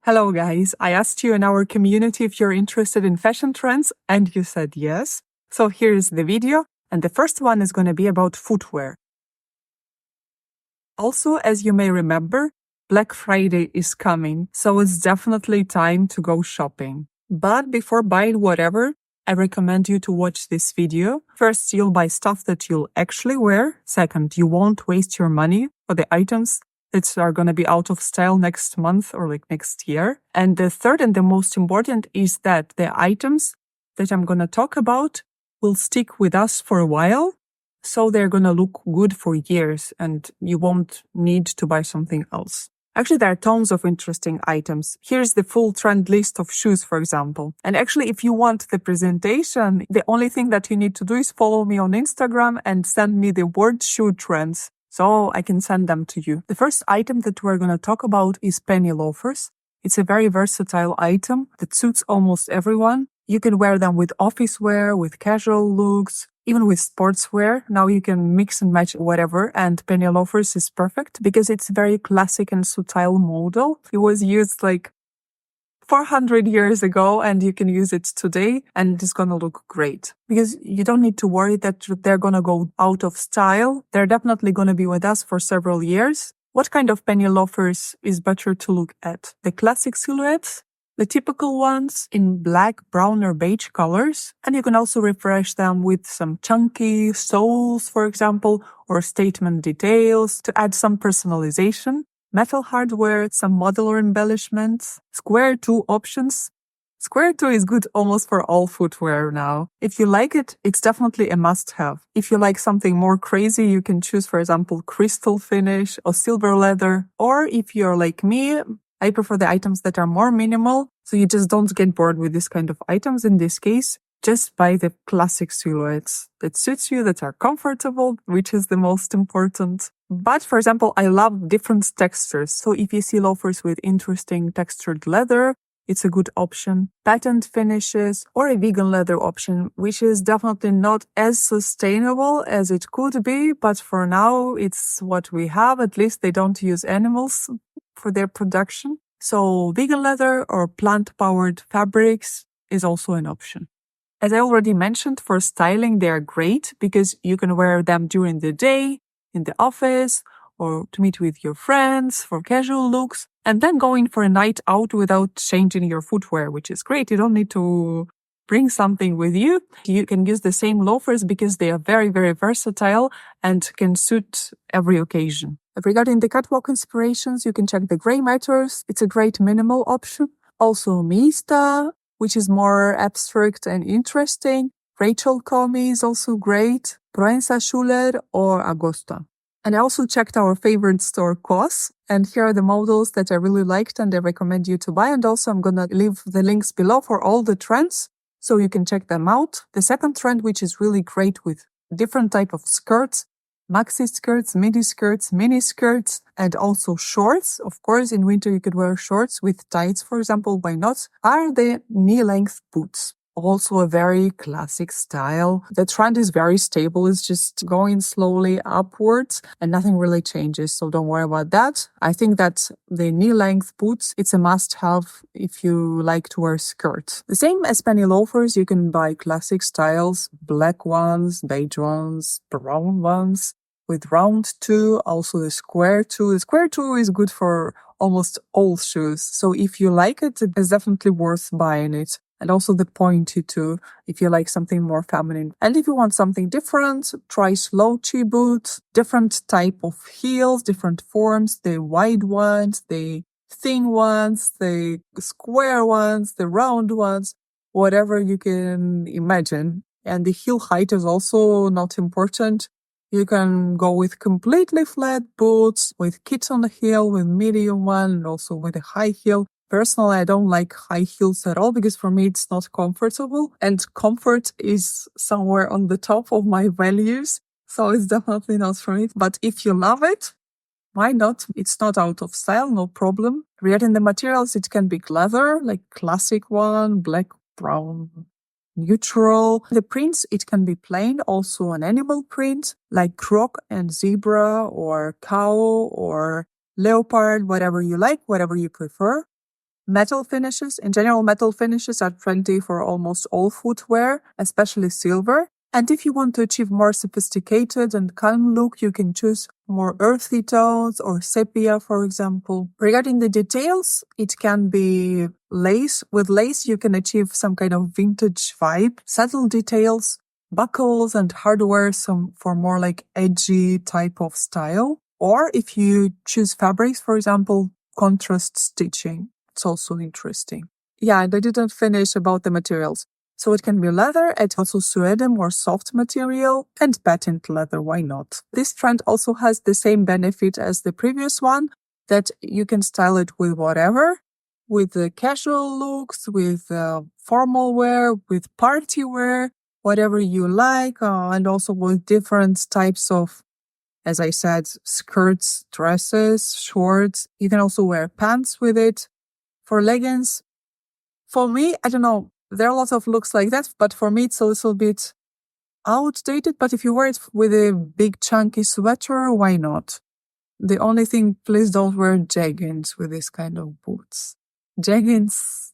Hello guys, I asked you in our community if you're interested in fashion trends and you said yes. So here's the video, and the first one is going to be about footwear. Also, as you may remember, Black Friday is coming, so it's definitely time to go shopping. But before buying whatever, I recommend you to watch this video. First, you'll buy stuff that you'll actually wear. Second, you won't waste your money for the items that are going to be out of style next month or like next year. And the third and the most important is that the items that I'm going to talk about will stick with us for a while. So they're going to look good for years and you won't need to buy something else. Actually, there are tons of interesting items. Here's the full trend list of shoes, for example. And actually, if you want the presentation, the only thing that you need to do is follow me on Instagram and send me the word shoe trends, so I can send them to you. The first item that we're going to talk about is penny loafers. It's a very versatile item that suits almost everyone. You can wear them with office wear, with casual looks, even with sportswear. Now you can mix and match whatever, and penny loafers is perfect because it's very classic and subtle model. It was used like 400 years ago and you can use it today and it's gonna look great because you don't need to worry that they're gonna go out of style. They're definitely gonna be with us for several years. What kind of penny loafers is better to look at? The classic silhouettes, the typical ones in black, brown or beige colors. And you can also refresh them with some chunky soles, for example, or statement details to add some personalization. Metal hardware, some modular embellishments, square toe options. Square toe is good almost for all footwear now. If you like it, it's definitely a must-have. If you like something more crazy, you can choose, for example, crystal finish or silver leather. Or if you're like me, I prefer the items that are more minimal, so you just don't get bored with this kind of items. In this case, just buy the classic silhouettes that suits you, that are comfortable, which is the most important. But for example, I love different textures. So if you see loafers with interesting textured leather, it's a good option. Patent finishes or a vegan leather option, which is definitely not as sustainable as it could be. But for now, it's what we have. At least they don't use animals for their production. So vegan leather or plant-powered fabrics is also an option. As I already mentioned, for styling, they are great because you can wear them during the day, in the office, or to meet with your friends for casual looks, and then going for a night out without changing your footwear, which is great. You don't need to bring something with you. You can use the same loafers because they are very, very versatile and can suit every occasion. Regarding the catwalk inspirations, you can check the Grey Matters. It's a great minimal option. Also Mista, which is more abstract and interesting. Rachel Comey is also great. Proenza Schuller or Agosta. And I also checked our favorite store, COS. And here are the models that I really liked and I recommend you to buy. And also I'm gonna leave the links below for all the trends, so you can check them out. The second trend, which is really great with different type of skirts, maxi skirts, mini skirts, and also shorts. Of course, in winter you could wear shorts with tights, for example, why not? Are the knee-length boots. Also a very classic style. The trend is very stable. It's just going slowly upwards and nothing really changes. So don't worry about that. I think that the knee-length boots, it's a must-have if you like to wear skirts. The same as penny loafers, you can buy classic styles, black ones, beige ones, brown ones, with round toe, also the square toe. The square toe is good for almost all shoes. So if you like it, it's definitely worth buying it. And also the pointy toe, if you like something more feminine. And if you want something different, try SLOUCHED boots, different type of heels, different forms, the wide ones, the thin ones, the square ones, the round ones, whatever you can imagine. And the heel height is also not important. You can go with completely flat boots, with kitten-heel, with medium one, and also with a high heel. Personally, I don't like high heels at all because for me it's not comfortable, and comfort is somewhere on the top of my values. So it's definitely not for me. But if you love it, why not? It's not out of style, no problem. Regarding the materials, it can be leather, like classic one, black, brown, neutral. The prints, it can be plain, also an animal print, like croc and zebra or cow or leopard, whatever you like, whatever you prefer. Metal finishes. In general, metal finishes are trendy for almost all footwear, especially silver. And if you want to achieve more sophisticated and calm look, you can choose more earthy tones or sepia, for example. Regarding the details, it can be lace. With lace, you can achieve some kind of vintage vibe, subtle details, buckles and hardware, some for more like edgy type of style. Or if you choose fabrics, for example, contrast stitching. It's also interesting. Yeah, and I didn't finish about the materials. So it can be leather, and also suede, more soft material, and patent leather, why not? This trend also has the same benefit as the previous one, that you can style it with whatever, with the casual looks, with formal wear, with party wear, whatever you like, and also with different types of, as I said, skirts, dresses, shorts. You can also wear pants with it. For leggings, for me, I don't know, there are lots of looks like that, but for me it's a little bit outdated. But if you wear it with a big chunky sweater, why not? The only thing, please don't wear jeggings with this kind of boots. Jeggings,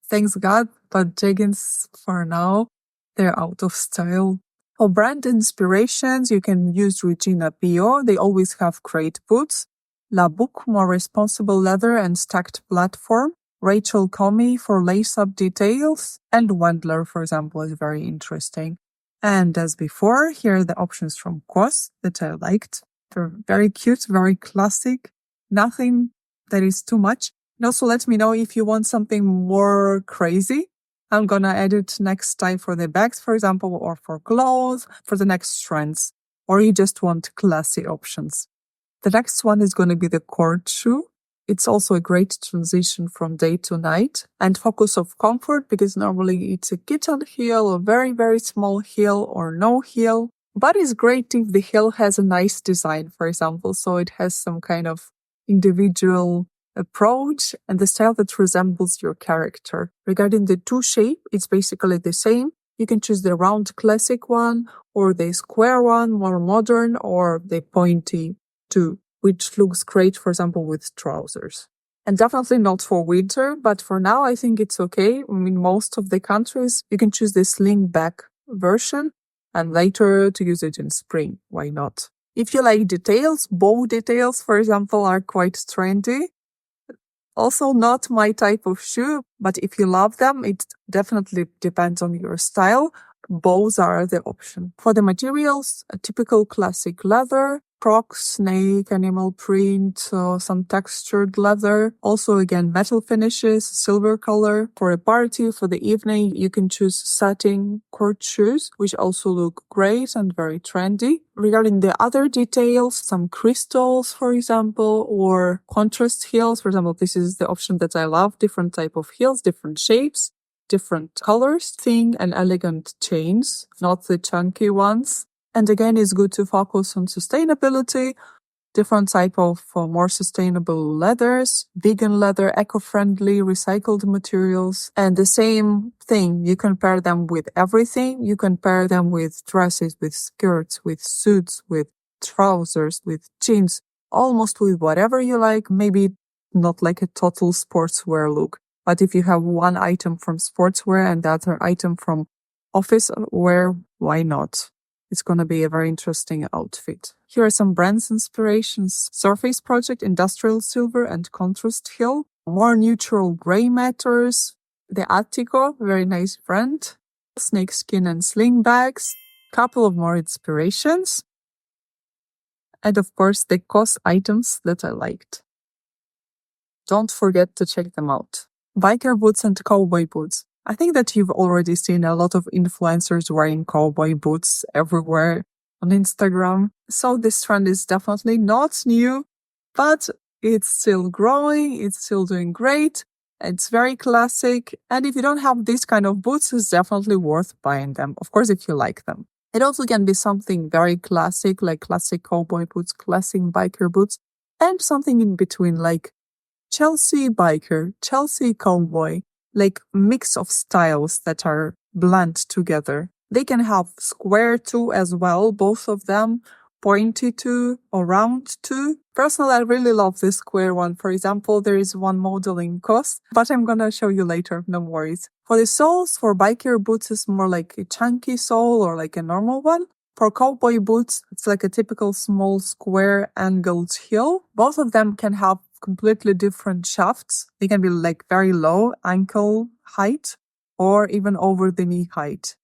thanks God, but jeggings for now, they're out of style. For brand inspirations, you can use Regina Pio. They always have great boots. La Boucle, more responsible leather and stacked platform. Rachel Comey for lace-up details. And Wendler, for example, is very interesting. And as before, here are the options from COS that I liked. They're very cute, very classic. Nothing that is too much. And also let me know if you want something more crazy. I'm gonna add it next time for the bags, for example, or for clothes, for the next trends. Or you just want classy options. The next one is going to be the cord shoe. It's also a great transition from day to night and focus of comfort, because normally it's a kitten heel, a very, very small heel or no heel. But it's great if the heel has a nice design, for example, so it has some kind of individual approach and the style that resembles your character. Regarding the toe shape, it's basically the same. You can choose the round classic one or the square one, more modern, or the pointy too, which looks great, for example, with trousers. And definitely not for winter, but for now, I think it's okay. In most of the countries, you can choose the sling back version and later to use it in spring. Why not? If you like details, bow details, for example, are quite trendy. Also not my type of shoe, but if you love them, it definitely depends on your style. Bows are the option. For the materials, a typical classic leather, croc, snake, animal print, some textured leather. Also, again, metal finishes, silver color. For a party, for the evening, you can choose satin court shoes, which also look great and very trendy. Regarding the other details, some crystals, for example, or contrast heels. For example, this is the option that I love. Different type of heels, different shapes, different colors, thin and elegant chains, not the chunky ones. And again, it's good to focus on sustainability, different type of more sustainable leathers, vegan leather, eco-friendly, recycled materials. And the same thing, you can pair them with everything. You can pair them with dresses, with skirts, with suits, with trousers, with jeans, almost with whatever you like. Maybe not like a total sportswear look. But if you have one item from sportswear and the other item from office wear, why not? It's going to be a very interesting outfit. Here are some brands inspirations. Surface Project, Industrial Silver and Contrast Heel. More neutral gray matters. The Attico, very nice brand. Snakeskin and sling bags. Couple of more inspirations. And of course, the COS items that I liked. Don't forget to check them out. Biker boots and cowboy boots. I think that you've already seen a lot of influencers wearing cowboy boots everywhere on Instagram. So this trend is definitely not new, but it's still growing. It's still doing great. It's very classic. And if you don't have this kind of boots, it's definitely worth buying them. Of course, if you like them. It also can be something very classic, like classic cowboy boots, classic biker boots, and something in between, like Chelsea biker, Chelsea cowboy, like mix of styles that are blend together. They can have square too as well, both of them, pointy too or round too. Personally, I really love this square one. For example, there is one model in COS, but I'm gonna show you later, no worries. For the soles, for biker boots, it's more like a chunky sole or like a normal one. For cowboy boots, it's like a typical small square angled heel. Both of them can have completely different shafts. They can be like very low ankle height or even over the knee height.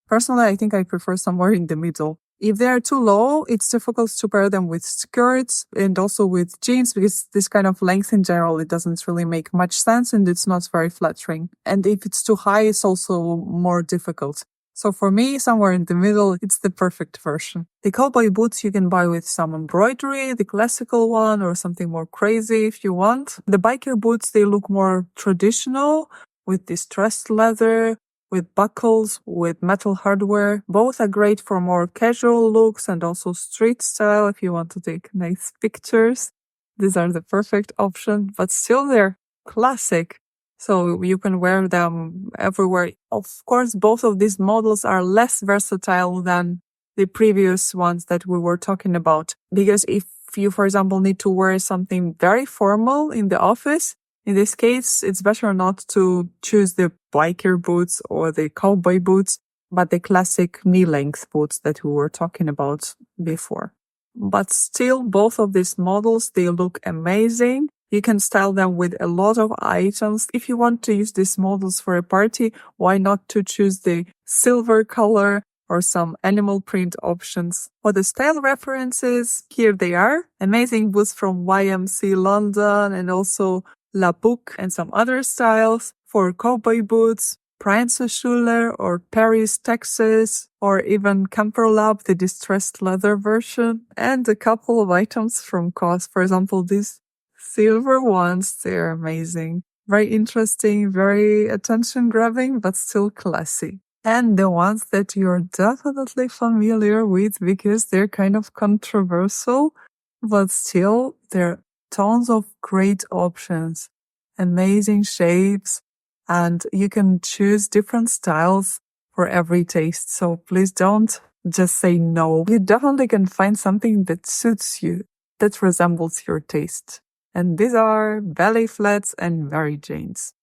Personally, I think I prefer somewhere in the middle. If they are too low, it's difficult to pair them with skirts and also with jeans because this kind of length in general, it doesn't really make much sense and it's not very flattering. And if it's too high, it's also more difficult. So for me, somewhere in the middle, it's the perfect version. The cowboy boots you can buy with some embroidery, the classical one, or something more crazy if you want. The biker boots, they look more traditional with distressed leather, with buckles, with metal hardware. Both are great for more casual looks and also street style if you want to take nice pictures. These are the perfect option, but still they're classic. So you can wear them everywhere. Of course, both of these models are less versatile than the previous ones that we were talking about. Because if you, for example, need to wear something very formal in the office, in this case, it's better not to choose the biker boots or the cowboy boots, but the classic knee-length boots that we were talking about before. But still, both of these models, they look amazing. You can style them with a lot of items. If you want to use these models for a party, why not to choose the silver color or some animal print options? For the style references, here they are. Amazing boots from YMC London and also La Boucle and some other styles. For cowboy boots, Princess Schuler or Paris, Texas, or even Camper Lab, the distressed leather version, and a couple of items from COS. For example, these silver ones, they're amazing. Very interesting, very attention-grabbing, but still classy. And the ones that you're definitely familiar with because they're kind of controversial, but still, there are tons of great options, amazing shapes, and you can choose different styles for every taste. So please don't just say no. You definitely can find something that suits you, that resembles your taste. And these are ballet flats and Mary Janes.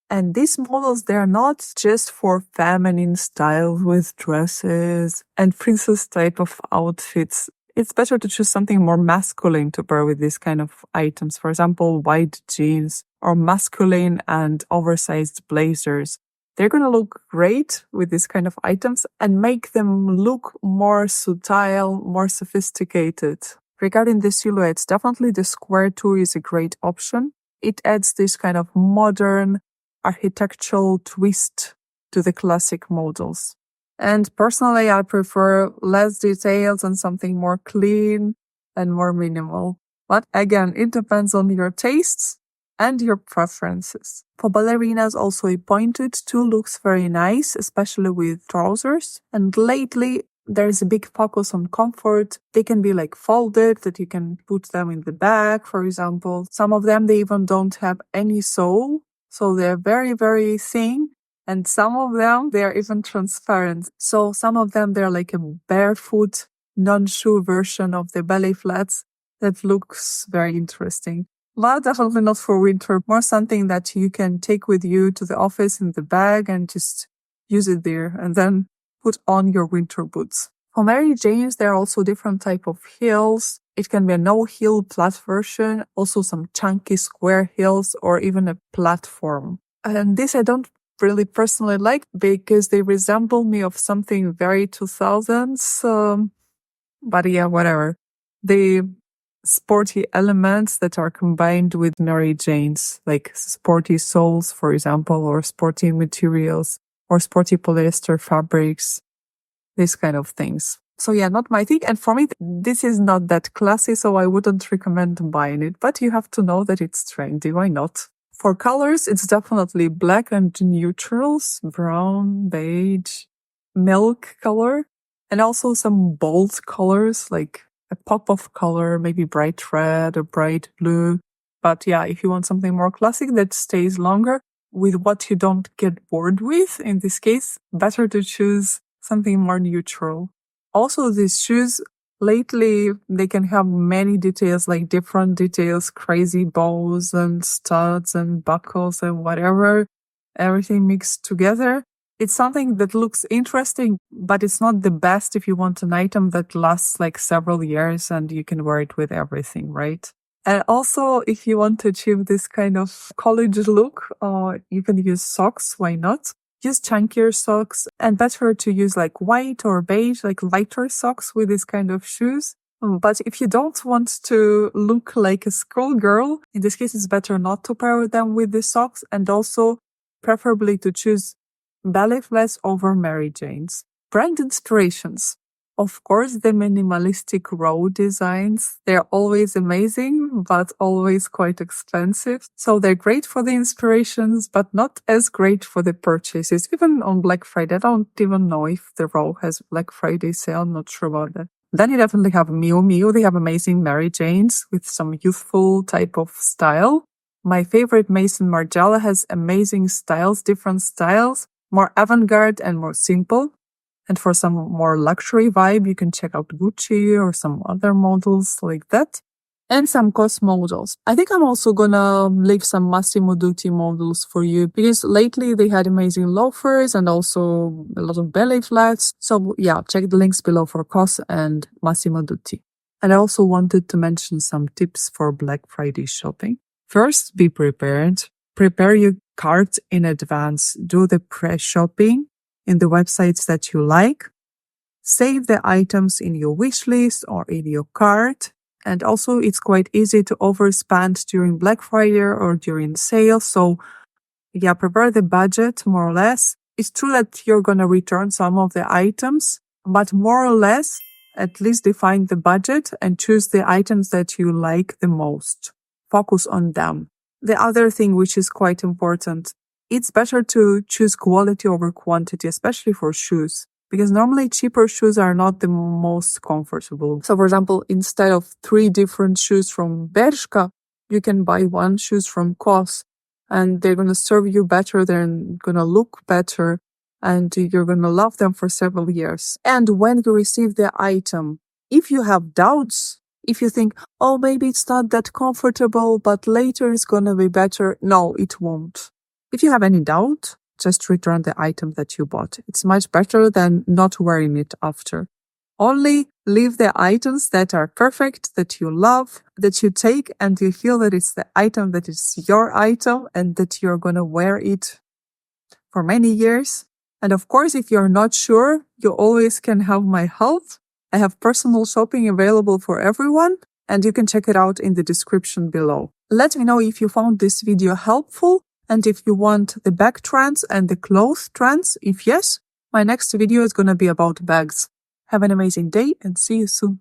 And these models, they're not just for feminine styles with dresses and princess type of outfits. It's better to choose something more masculine to pair with these kind of items. For example, white jeans or masculine and oversized blazers. They're going to look great with these kind of items and make them look more subtle, more sophisticated. Regarding the silhouettes, definitely the square 2 is a great option. It adds this kind of modern architectural twist to the classic models. And personally, I prefer less details and something more clean and more minimal. But again, it depends on your tastes and your preferences. For ballerinas, also a pointed 2 looks very nice, especially with trousers. And lately, there's a big focus on comfort. They can be like folded, that you can put them in the bag, for example. Some of them, they even don't have any sole. So they're very, very thin. And some of them, they are even transparent. So some of them, they're like a barefoot, non-shoe version of the ballet flats that looks very interesting. But definitely not for winter. More something that you can take with you to the office in the bag and just use it there. And then put on your winter boots. For Mary Janes, there are also different type of heels. It can be a no-heel flat version, also some chunky square heels, or even a platform. And this I don't really personally like because they resemble me of something very 2000s. But yeah, whatever. The sporty elements that are combined with Mary Janes, like sporty soles, for example, or sporty materials, or sporty polyester fabrics, these kind of things. So yeah, not my thing. And for me, this is not that classy, so I wouldn't recommend buying it. But you have to know that it's trendy. Why not? For colors, it's definitely black and neutrals, brown, beige, milk color, and also some bold colors like a pop of color, maybe bright red or bright blue. But yeah, if you want something more classic that stays longer with what you don't get bored with, in this case, better to choose something more neutral. Also, these shoes, Lately, they can have many details, like different details, crazy bows and studs and buckles and whatever, everything mixed together. It's something that looks interesting, but it's not the best if you want an item that lasts like several years and you can wear it with everything, right? And also, if you want to achieve this kind of college look, you can use socks. Why not? Use chunkier socks, and better to use like white or beige, like lighter socks with this kind of shoes. But if you don't want to look like a schoolgirl, in this case, it's better not to pair them with the socks, and also preferably to choose ballet flats over Mary Janes. Brand inspirations. Of course, the minimalistic row designs, they're always amazing, but always quite expensive. So they're great for the inspirations, but not as great for the purchases. Even on Black Friday, I don't even know if the row has Black Friday sale. I'm not sure about that. Then you definitely have Miu Miu. They have amazing Mary Janes with some youthful type of style. My favorite Mason Margiela has amazing styles, different styles, more avant-garde and more simple. And for some more luxury vibe, you can check out Gucci or some other models like that. And some COS models. I think I'm also gonna leave some Massimo Dutti models for you because lately they had amazing loafers and also a lot of ballet flats. So yeah, check the links below for COS and Massimo Dutti. And I also wanted to mention some tips for Black Friday shopping. First, be prepared. Prepare your cart in advance. Do the pre-shopping in the websites that you like. Save the items in your wish list or in your cart. And also, it's quite easy to overspend during Black Friday or during sale. So, yeah, prepare the budget more or less. It's true that you're going to return some of the items, but more or less, at least define the budget and choose the items that you like the most. Focus on them. The other thing which is quite important, it's better to choose quality over quantity, especially for shoes, because normally cheaper shoes are not the most comfortable. So, for example, instead of 3 different shoes from Bershka, you can buy 1 shoes from COS, and they're going to serve you better, they're going to look better, and you're going to love them for several years. And when you receive the item, if you have doubts, if you think, oh, maybe it's not that comfortable, but later it's going to be better, no, it won't. If you have any doubt, just return the item that you bought. It's much better than not wearing it after. Only leave the items that are perfect, that you love, that you take, and you feel that it's the item that is your item and that you're going to wear it for many years. And of course, if you're not sure, you always can have my help. I have personal shopping available for everyone, and you can check it out in the description below. Let me know if you found this video helpful. And if you want the bag trends and the clothes trends, if yes, my next video is going to be about bags. Have an amazing day and see you soon.